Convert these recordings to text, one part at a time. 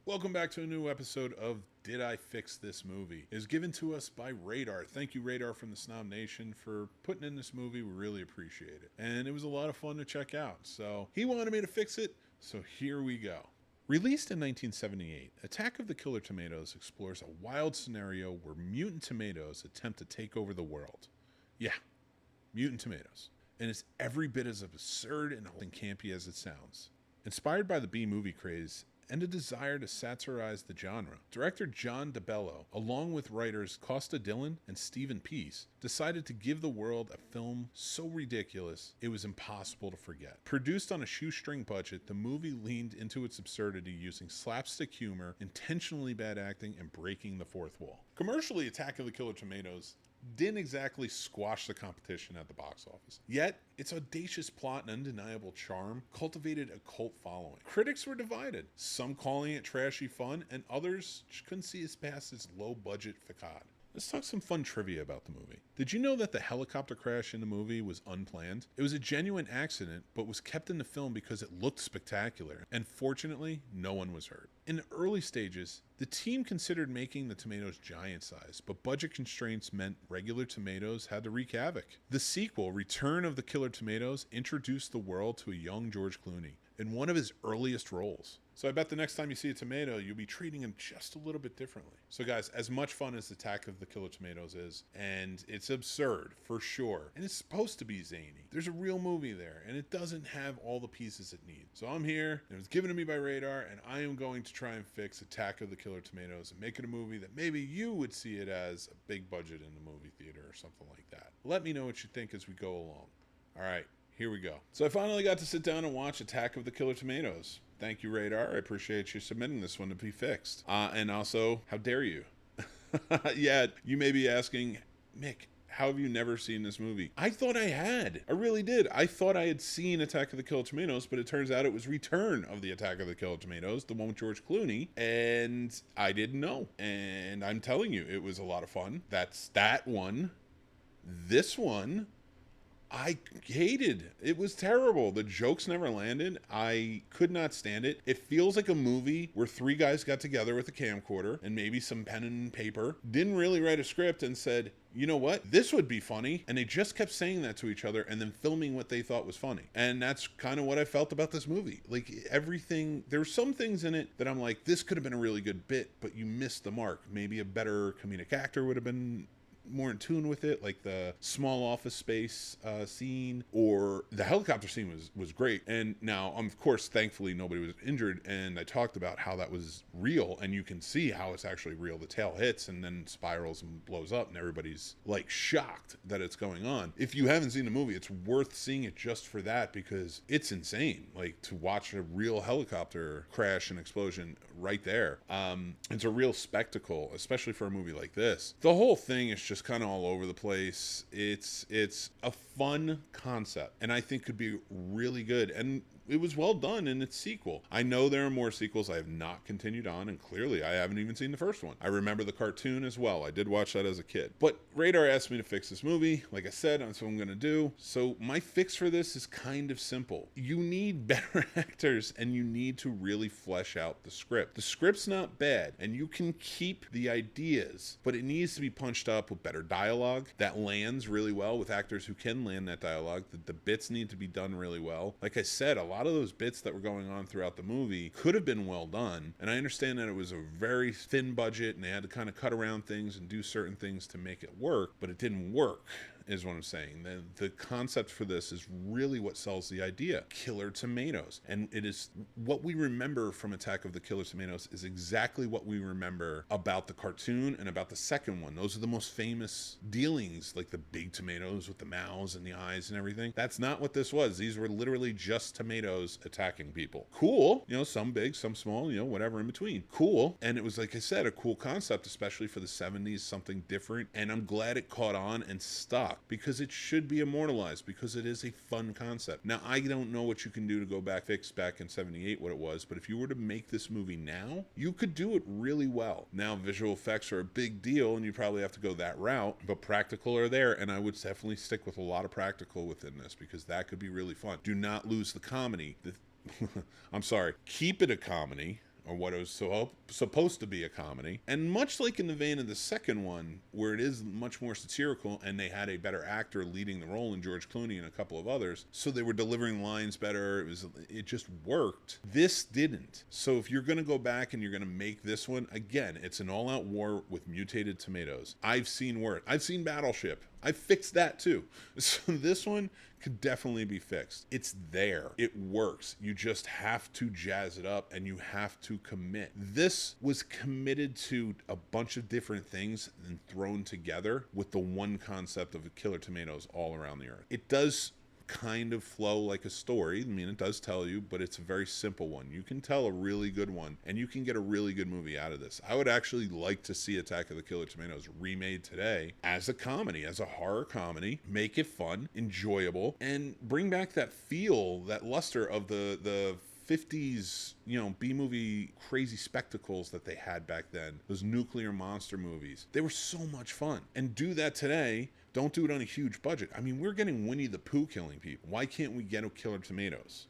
Welcome back to a new episode of Did I Fix This Movie? It is given to us by Radar. Thank you, Radar from the Snobnation, for putting in this movie. We really appreciate it. And it was a lot of fun to check out. So he wanted me to fix it, so here we go. Released in 1978, Attack of the Killer Tomatoes explores a wild scenario where mutant tomatoes attempt to take over the world. Yeah, mutant tomatoes. And it's every bit as absurd and campy as it sounds. Inspired by the B-movie craze and a desire to satirize the genre, director John DeBello, along with writers Costa Dillon and Stephen Peace, decided to give the world a film so ridiculous it was impossible to forget. Produced on a shoestring budget, the movie leaned into its absurdity using slapstick humor, intentionally bad acting, and breaking the fourth wall. Commercially, Attack of the Killer Tomatoes didn't exactly squash the competition at the box office. Yet, its audacious plot and undeniable charm cultivated a cult following. Critics were divided, some calling it trashy fun, and others couldn't see it past its low-budget facade. Let's talk some fun trivia about the movie. Did you know that the helicopter crash in the movie was unplanned? It was a genuine accident, but was kept in the film because it looked spectacular, and fortunately, no one was hurt. In the early stages, the team considered making the tomatoes giant size, but budget constraints meant regular tomatoes had to wreak havoc. The sequel, Return of the Killer Tomatoes, introduced the world to a young George Clooney in one of his earliest roles. So I bet the next time you see a tomato, you'll be treating him just a little bit differently. So guys, as much fun as Attack of the Killer Tomatoes is, and it's absurd for sure, and it's supposed to be zany, there's a real movie there, and it doesn't have all the pieces it needs. So I'm here, and it was given to me by Radar, and I am going to try and fix Attack of the Killer Tomatoes and make it a movie that maybe you would see it as a big budget in the movie theater or something like that. Let me know what you think as we go along. All right, here we go. So I finally got to sit down and watch Attack of the Killer Tomatoes. Thank you, Radar. I appreciate you submitting this one to be fixed. And also, how dare you? Yeah, you may be asking, Mick, how have you never seen this movie? I thought I had. I really did. I thought I had seen Attack of the Killer Tomatoes, but it turns out it was Return of the Attack of the Killer Tomatoes, the one with George Clooney, and I didn't know. And I'm telling you, it was a lot of fun. That's that one. This one, I hated. It was terrible. The jokes never landed. I could not stand it. It feels like a movie where three guys got together with a camcorder and maybe some pen and paper, didn't really write a script, and said, you know what, this would be funny. And they just kept saying that to each other and then filming what they thought was funny. And that's kind of what I felt about this movie. Like everything, there were some things in it that I'm like, this could have been a really good bit, but you missed the mark. Maybe a better comedic actor would have been more in tune with it, like the small office space scene, or the helicopter scene was great. And now, of course, thankfully nobody was injured, and I talked about how that was real, and you can see how it's actually real. The tail hits and then spirals and blows up, and everybody's like shocked that it's going on. If you haven't seen the movie, it's worth seeing it just for that, because it's insane, like to watch a real helicopter crash and explosion right there. It's a real spectacle, especially for a movie like this. The whole thing is just kind of all over the place. It's a fun concept, and I think could be really good, and it was well done in its sequel. I know there are more sequels I have not continued on, and clearly I haven't even seen the first one. I remember the cartoon as well. I did watch that as a kid. But Radar asked me to fix this movie. Like I said, that's what I'm going to do. So my fix for this is kind of simple. You need better actors, and you need to really flesh out the script. The script's not bad, and you can keep the ideas, but it needs to be punched up with better dialogue that lands really well with actors who can land that dialogue. The bits need to be done really well. Like I said, a lot of those bits that were going on throughout the movie could have been well done, and I understand that it was a very thin budget and they had to kind of cut around things and do certain things to make it work, but it didn't work, is what I'm saying. The concept for this is really what sells the idea. Killer tomatoes. And it is what we remember from Attack of the Killer Tomatoes is exactly what we remember about the cartoon and about the second one. Those are the most famous dealings, like the big tomatoes with the mouths and the eyes and everything. That's not what this was. These were literally just tomatoes attacking people. Cool. You know, some big, some small, you know, whatever in between. Cool. And it was, like I said, a cool concept, especially for the 70s, something different. And I'm glad it caught on and stuck, because it should be immortalized, because it is a fun concept. Now, I don't know what you can do to go fix back in 78 what it was, but if you were to make this movie now, you could do it really well. Now, visual effects are a big deal, and you probably have to go that route, but practical are there, and I would definitely stick with a lot of practical within this, because that could be really fun. Do not lose the comedy. I'm sorry, keep it a comedy, or what it was supposed to be a comedy. And much like in the vein of the second one, where it is much more satirical, and they had a better actor leading the role in George Clooney and a couple of others, so they were delivering lines better. It just worked. This didn't. So if you're going to go back and you're going to make this one, again, it's an all-out war with mutated tomatoes. I've seen worse. I've seen Battleship. I fixed that too. So this one could definitely be fixed. It's there. It works. You just have to jazz it up and you have to commit. This was committed to a bunch of different things and thrown together with the one concept of Killer Tomatoes all around the earth. It does kind of flow like a story. I mean, it does tell you, but it's a very simple one. You can tell a really good one, and you can get a really good movie out of this. I would actually like to see Attack of the Killer Tomatoes remade today as a comedy, as a horror comedy. Make it fun, enjoyable, and bring back that feel, that luster of the 50s, B-movie crazy spectacles that they had back then. Those nuclear monster movies. They were so much fun. And do that today. Don't do it on a huge budget. I mean, we're getting Winnie the Pooh killing people. Why can't we get a Killer Tomatoes?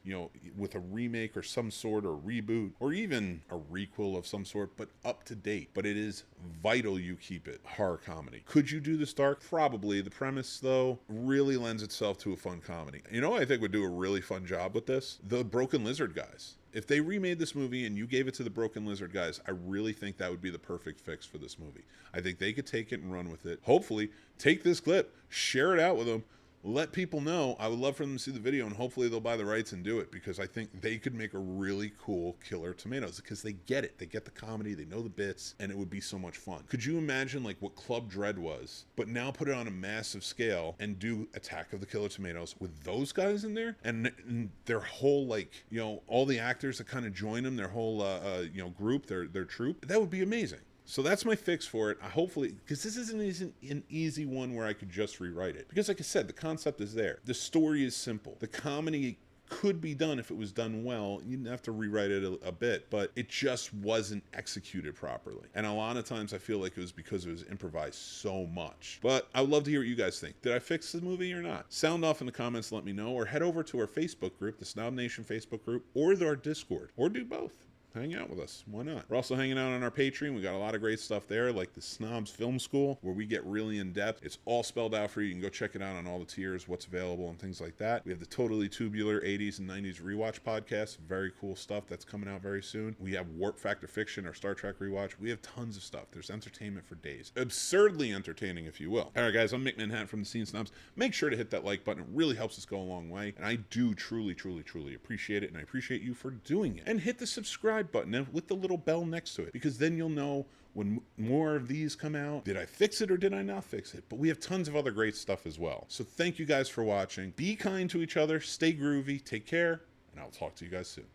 With a remake or some sort, or reboot, or even a requel of some sort, but up to date. But it is vital you keep it horror comedy. Could you do this dark? Probably. The premise, though, really lends itself to a fun comedy. I think would do a really fun job with this? The Broken Lizard guys. If they remade this movie and you gave it to the Broken Lizard guys, I really think that would be the perfect fix for this movie. I think they could take it and run with it. Hopefully, take this clip, share it out with them, let people know. I would love for them to see the video, and hopefully they'll buy the rights and do it, because I think they could make a really cool Killer Tomatoes, because they get it. They get the comedy, they know the bits, and it would be so much fun. Could you imagine like what Club Dread was, but now put it on a massive scale and do Attack of the Killer Tomatoes with those guys in there, and their whole, all the actors that kind of join them, their whole group, their troupe? That would be amazing. So that's my fix for it. Hopefully, because this isn't an easy one where I could just rewrite it. Because like I said, the concept is there. The story is simple. The comedy could be done if it was done well. You'd have to rewrite it a bit, but it just wasn't executed properly. And a lot of times I feel like it was because it was improvised so much. But I would love to hear what you guys think. Did I fix the movie or not? Sound off in the comments, let me know, or head over to our Facebook group, the Snob Nation Facebook group, or our Discord, or do both. Hang out with us. Why not? We're also hanging out on our Patreon. We got a lot of great stuff there, like the Snobs Film School, where we get really in depth. It's all spelled out for you. You can go check it out on all the tiers, what's available, and things like that. We have the Totally Tubular 80s and 90s Rewatch podcast. Very cool stuff that's coming out very soon. We have Warp Factor Fiction, our Star Trek rewatch. We have tons of stuff. There's entertainment for days. Absurdly entertaining, if you will. All right, guys, I'm Mick Manhattan from the Scene Snobs. Make sure to hit that like button. It really helps us go a long way. And I do truly, truly, truly appreciate it. And I appreciate you for doing it. And hit the subscribe button with the little bell next to it, because then you'll know when more of these come out. Did I fix it or did I not fix it? But we have tons of other great stuff as well. So thank you guys for watching. Be kind to each other, stay groovy, take care, and I'll talk to you guys soon.